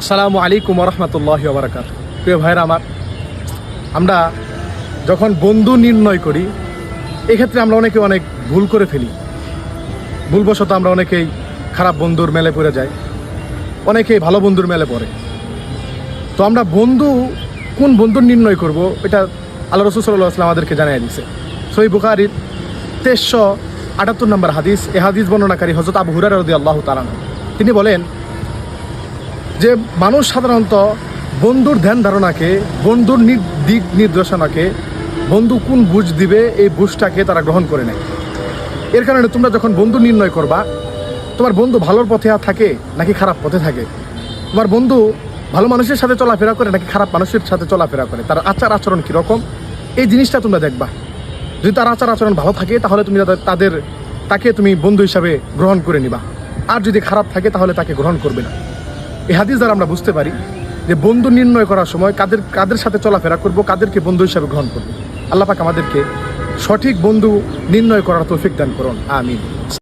আসসালামু আলাইকুম রহমতুল্লাহি ওয়া বারাকাতুহু। প্রিয় ভাইরা আমার, আমরা যখন বন্ধু নির্ণয় করি এক্ষেত্রে আমরা অনেকে অনেক ভুল করে ফেলি। ভুলবশত আমরা অনেকেই খারাপ বন্ধুর মেলে পড়ে যাই, অনেকেই ভালো বন্ধুর মেলে পড়ে। তো আমরা কোন বন্ধুর নির্ণয় করব এটা আল্লাহ রাসূল সাল্লাল্লাহু আলাইহি ওয়াসাল্লাম আমাদেরকে জানিয়ে দিয়েছে। সহিহ বুখারীর 2378 নম্বর হাদিস। এই হাদিস বর্ণনাকারী হযরত আবু হুরায়রা রাদিয়াল্লাহু তাআলা আনহু। তিনি বলেন যে মানুষ সাধারণত বন্ধুর ধ্যান ধারণাকে, বন্ধুর দিক নির্দেশনাকে, বন্ধু কোন বুঝ দিবে এই বুঝটাকে তারা গ্রহণ করে নেয়। এর কারণে তোমরা যখন বন্ধু নির্ণয় করবা, তোমার বন্ধু ভালোর পথে থাকে নাকি খারাপ পথে থাকে, তোমার বন্ধু ভালো মানুষের সাথে চলাফেরা করে নাকি খারাপ মানুষের সাথে চলাফেরা করে, তার আচার আচরণ কীরকম, এই জিনিসটা তোমরা দেখবা। যদি তার আচার আচরণ ভালো থাকে তাহলে তুমি তাকে তুমি বন্ধু হিসাবে গ্রহণ করে নিবা, আর যদি খারাপ থাকে তাহলে তাকে গ্রহণ করবে না। এই হাদিস দ্বারা আমরা বুঝতে পারি যে বন্ধু নির্ণয় করার সময় কাদের সাথে চলাফেরা করব, কাদেরকে বন্ধু হিসাবে গ্রহণ করব। আল্লাহ পাক আমাদেরকে সঠিক বন্ধু নির্ণয় করার তৌফিক দান করুন, আমিন।